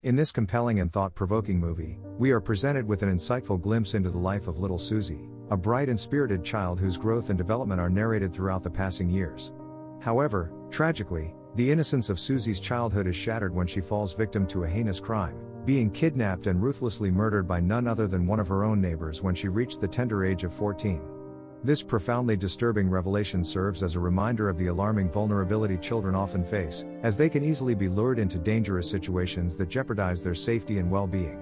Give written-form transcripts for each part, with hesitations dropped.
In this compelling and thought-provoking movie, we are presented with an insightful glimpse into the life of little Susie, a bright and spirited child whose growth and development are narrated throughout the passing years. However, tragically, the innocence of Susie's childhood is shattered when she falls victim to a heinous crime, being kidnapped and ruthlessly murdered by none other than one of her own neighbors when she reached the tender age of 14. This profoundly disturbing revelation serves as a reminder of the alarming vulnerability children often face, as they can easily be lured into dangerous situations that jeopardize their safety and well-being.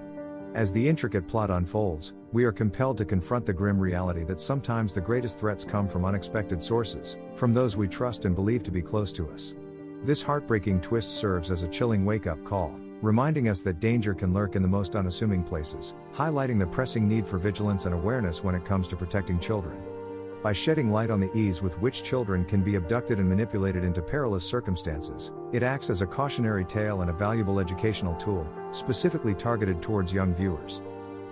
As the intricate plot unfolds, we are compelled to confront the grim reality that sometimes the greatest threats come from unexpected sources, from those we trust and believe to be close to us. This heartbreaking twist serves as a chilling wake-up call, reminding us that danger can lurk in the most unassuming places, highlighting the pressing need for vigilance and awareness when it comes to protecting children. By shedding light on the ease with which children can be abducted and manipulated into perilous circumstances, it acts as a cautionary tale and a valuable educational tool, specifically targeted towards young viewers.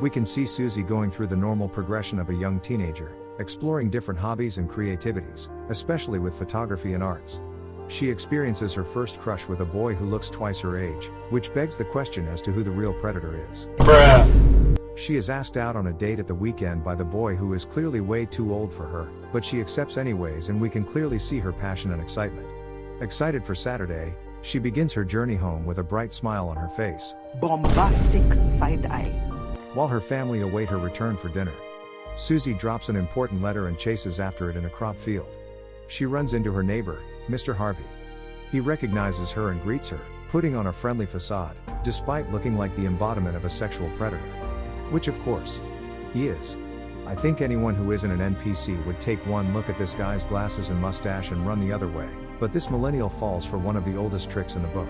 We can see Susie going through the normal progression of a young teenager, exploring different hobbies and creativities, especially with photography and arts. She experiences her first crush with a boy who looks twice her age, which begs the question as to who the real predator is. Bruh. She is asked out on a date at the weekend by the boy who is clearly way too old for her, but she accepts anyways, and we can clearly see her passion and excitement. Excited for Saturday, she begins her journey home with a bright smile on her face. Bombastic side eye. While her family await her return for dinner, Susie drops an important letter and chases after it in a crop field. She runs into her neighbor, Mr. Harvey. He recognizes her and greets her, putting on a friendly facade, despite looking like the embodiment of a sexual predator. Which of course, he is. I think anyone who isn't an NPC would take one look at this guy's glasses and mustache and run the other way, but this millennial falls for one of the oldest tricks in the book.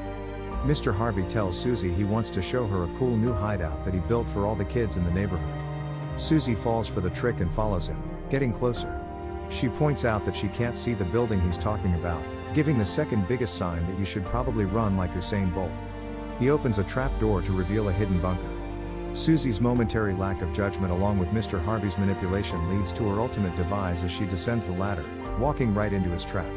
Mr. Harvey tells Susie he wants to show her a cool new hideout that he built for all the kids in the neighborhood. Susie falls for the trick and follows him, getting closer. She points out that she can't see the building he's talking about, giving the second biggest sign that you should probably run like Usain Bolt. He opens a trap door to reveal a hidden bunker. Susie's momentary lack of judgment along with Mr. Harvey's manipulation leads to her ultimate demise as she descends the ladder, walking right into his trap.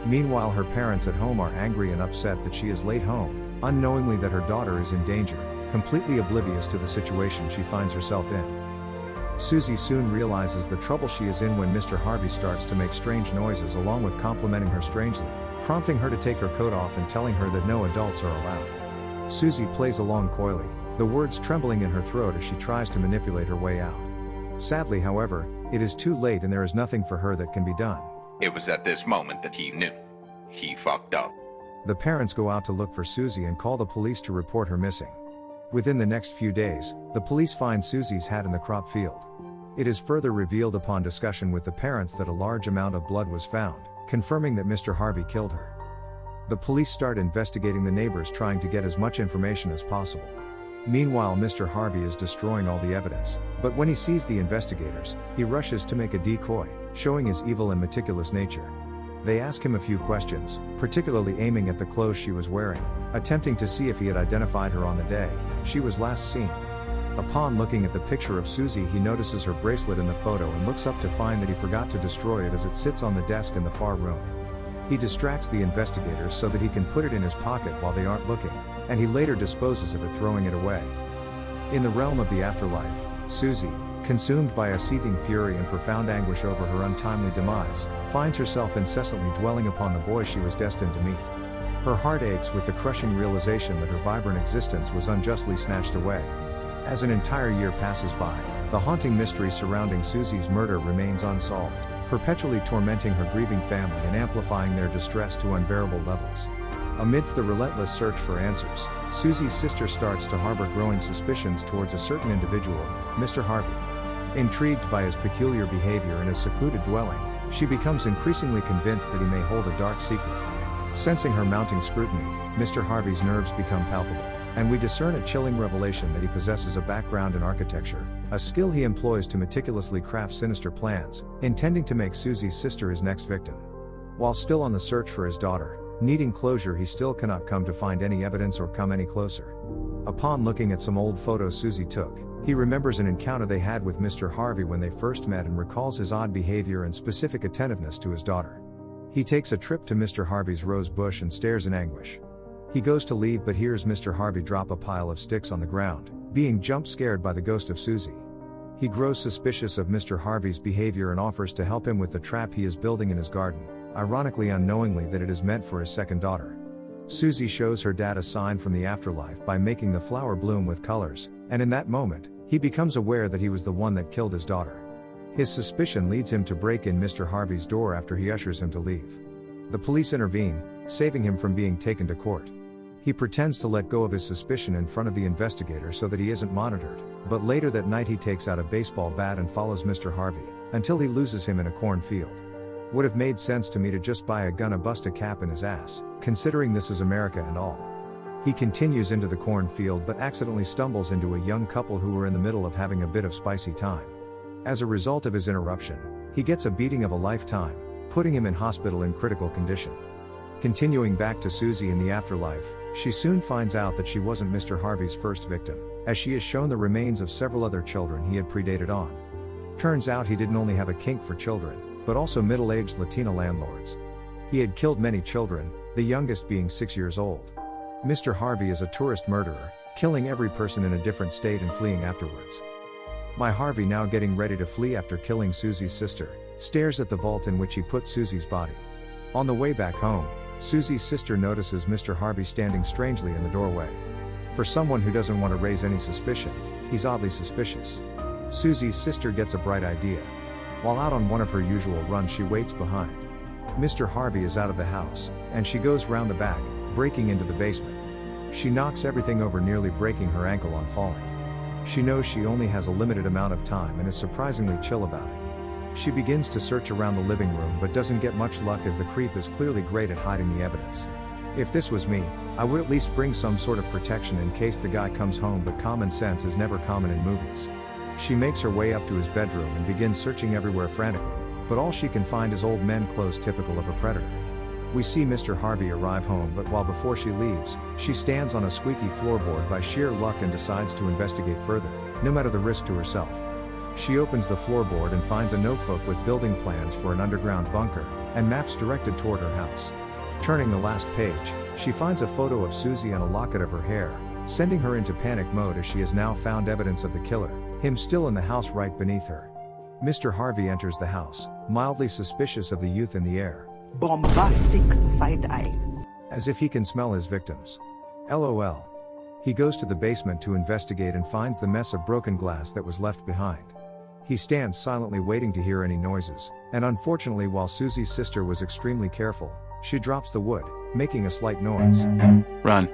Meanwhile, her parents at home are angry and upset that she is late home, unknowingly that her daughter is in danger, completely oblivious to the situation she finds herself in. Susie soon realizes the trouble she is in when Mr. Harvey starts to make strange noises along with complimenting her strangely, prompting her to take her coat off and telling her that no adults are allowed. Susie plays along coyly, the words trembling in her throat as she tries to manipulate her way out. Sadly, however, it is too late and there is nothing for her that can be done. It was at this moment that he knew. He fucked up. The parents go out to look for Susie and call the police to report her missing. Within the next few days, the police find Susie's hat in the crop field. It is further revealed upon discussion with the parents that a large amount of blood was found, confirming that Mr. Harvey killed her. The police start investigating the neighbors, trying to get as much information as possible. Meanwhile, Mr. Harvey is destroying all the evidence, but when he sees the investigators, he rushes to make a decoy, showing his evil and meticulous nature. They ask him a few questions, particularly aiming at the clothes she was wearing, attempting to see if he had identified her on the day she was last seen. Upon looking at the picture of Susie, he notices her bracelet in the photo and looks up to find that he forgot to destroy it as it sits on the desk in the far room. He distracts the investigators so that he can put it in his pocket while they aren't looking, and he later disposes of it, throwing it away. In the realm of the afterlife, Susie, consumed by a seething fury and profound anguish over her untimely demise, finds herself incessantly dwelling upon the boy she was destined to meet. Her heart aches with the crushing realization that her vibrant existence was unjustly snatched away. As an entire year passes by, the haunting mystery surrounding Susie's murder remains unsolved, perpetually tormenting her grieving family and amplifying their distress to unbearable levels. Amidst the relentless search for answers, Susie's sister starts to harbor growing suspicions towards a certain individual, Mr. Harvey. Intrigued by his peculiar behavior in his secluded dwelling, she becomes increasingly convinced that he may hold a dark secret. Sensing her mounting scrutiny, Mr. Harvey's nerves become palpable, and we discern a chilling revelation that he possesses a background in architecture, a skill he employs to meticulously craft sinister plans, intending to make Susie's sister his next victim. While still on the search for his daughter, needing closure, he still cannot come to find any evidence or come any closer. Upon looking at some old photos Susie took, he remembers an encounter they had with Mr. Harvey when they first met and recalls his odd behavior and specific attentiveness to his daughter. He takes a trip to Mr. Harvey's rose bush and stares in anguish. He goes to leave but hears Mr. Harvey drop a pile of sticks on the ground, being jump scared by the ghost of Susie. He grows suspicious of Mr. Harvey's behavior and offers to help him with the trap he is building in his garden, ironically unknowingly that it is meant for his second daughter. Susie shows her dad a sign from the afterlife by making the flower bloom with colors, and in that moment, he becomes aware that he was the one that killed his daughter. His suspicion leads him to break in Mr. Harvey's door after he ushers him to leave. The police intervene, saving him from being taken to court. He pretends to let go of his suspicion in front of the investigator so that he isn't monitored, but later that night he takes out a baseball bat and follows Mr. Harvey, until he loses him in a cornfield. Would have made sense to me to just buy a gun and bust a cap in his ass, considering this is America and all. He continues into the cornfield but accidentally stumbles into a young couple who were in the middle of having a bit of spicy time. As a result of his interruption, he gets a beating of a lifetime, putting him in hospital in critical condition. Continuing back to Susie in the afterlife, she soon finds out that she wasn't Mr. Harvey's first victim, as she is shown the remains of several other children he had predated on. Turns out he didn't only have a kink for children, but also middle-aged Latina landlords. He had killed many children, the youngest being 6 years old. Mr. Harvey is a tourist murderer, killing every person in a different state and fleeing afterwards. My Harvey, now getting ready to flee after killing Susie's sister, stares at the vault in which he put Susie's body. On the way back home, Susie's sister notices Mr. Harvey standing strangely in the doorway. For someone who doesn't want to raise any suspicion, he's oddly suspicious. Susie's sister gets a bright idea. While out on one of her usual runs, she waits behind. Mr. Harvey is out of the house, and she goes round the back, breaking into the basement. She knocks everything over, nearly breaking her ankle on falling. She knows she only has a limited amount of time and is surprisingly chill about it. She begins to search around the living room but doesn't get much luck, as the creep is clearly great at hiding the evidence. If this was me, I would at least bring some sort of protection in case the guy comes home, but common sense is never common in movies. She makes her way up to his bedroom and begins searching everywhere frantically, but all she can find is old men clothes typical of a predator. We see Mr. Harvey arrive home, but before she leaves, she stands on a squeaky floorboard by sheer luck and decides to investigate further, no matter the risk to herself. She opens the floorboard and finds a notebook with building plans for an underground bunker, and maps directed toward her house. Turning the last page, she finds a photo of Susie and a locket of her hair, sending her into panic mode as she has now found evidence of the killer, him still in the house right beneath her. Mr. Harvey enters the house, mildly suspicious of the youth in the air. Bombastic side eye. As if he can smell his victims. LOL. He goes to the basement to investigate and finds the mess of broken glass that was left behind. He stands silently waiting to hear any noises, and unfortunately, while Susie's sister was extremely careful, she drops the wood, making a slight noise. Run.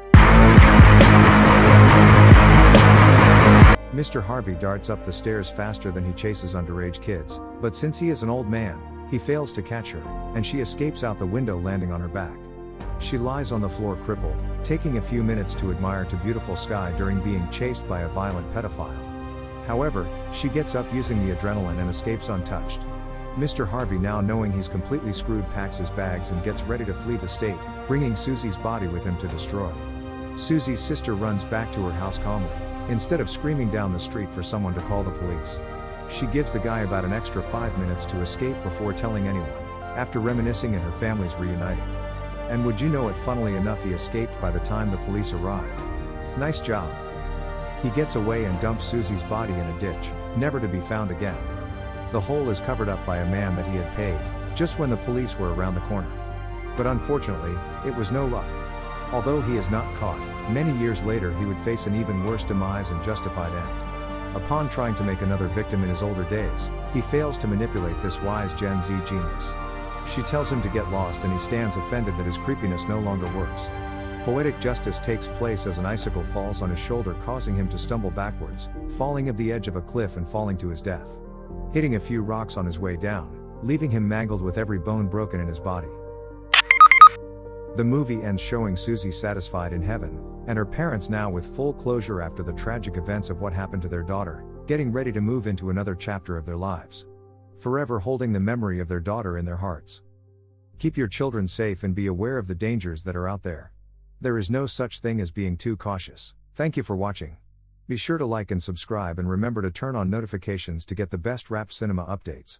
Mr. Harvey darts up the stairs faster than he chases underage kids, but since he is an old man, he fails to catch her, and she escapes out the window, landing on her back. She lies on the floor crippled, taking a few minutes to admire the beautiful sky during being chased by a violent pedophile. However, she gets up using the adrenaline and escapes untouched. Mr. Harvey, now knowing he's completely screwed, packs his bags and gets ready to flee the state, bringing Susie's body with him to destroy. Susie's sister runs back to her house calmly, instead of screaming down the street for someone to call the police. She gives the guy about an extra 5 minutes to escape before telling anyone, after reminiscing and her family's reuniting. And would you know it, funnily enough, he escaped by the time the police arrived. Nice job. He gets away and dumps Susie's body in a ditch, never to be found again. The hole is covered up by a man that he had paid, just when the police were around the corner. But unfortunately, it was no luck. Although he is not caught, many years later he would face an even worse demise and justified end. Upon trying to make another victim in his older days, he fails to manipulate this wise Gen Z genius. She tells him to get lost and he stands offended that his creepiness no longer works. Poetic justice takes place as an icicle falls on his shoulder, causing him to stumble backwards, falling off the edge of a cliff and falling to his death. Hitting a few rocks on his way down, leaving him mangled with every bone broken in his body. The movie ends showing Susie satisfied in heaven, and her parents now with full closure after the tragic events of what happened to their daughter, getting ready to move into another chapter of their lives. Forever holding the memory of their daughter in their hearts. Keep your children safe and be aware of the dangers that are out there. There is no such thing as being too cautious. Thank you for watching. Be sure to like and subscribe, and remember to turn on notifications to get the best rap cinema updates.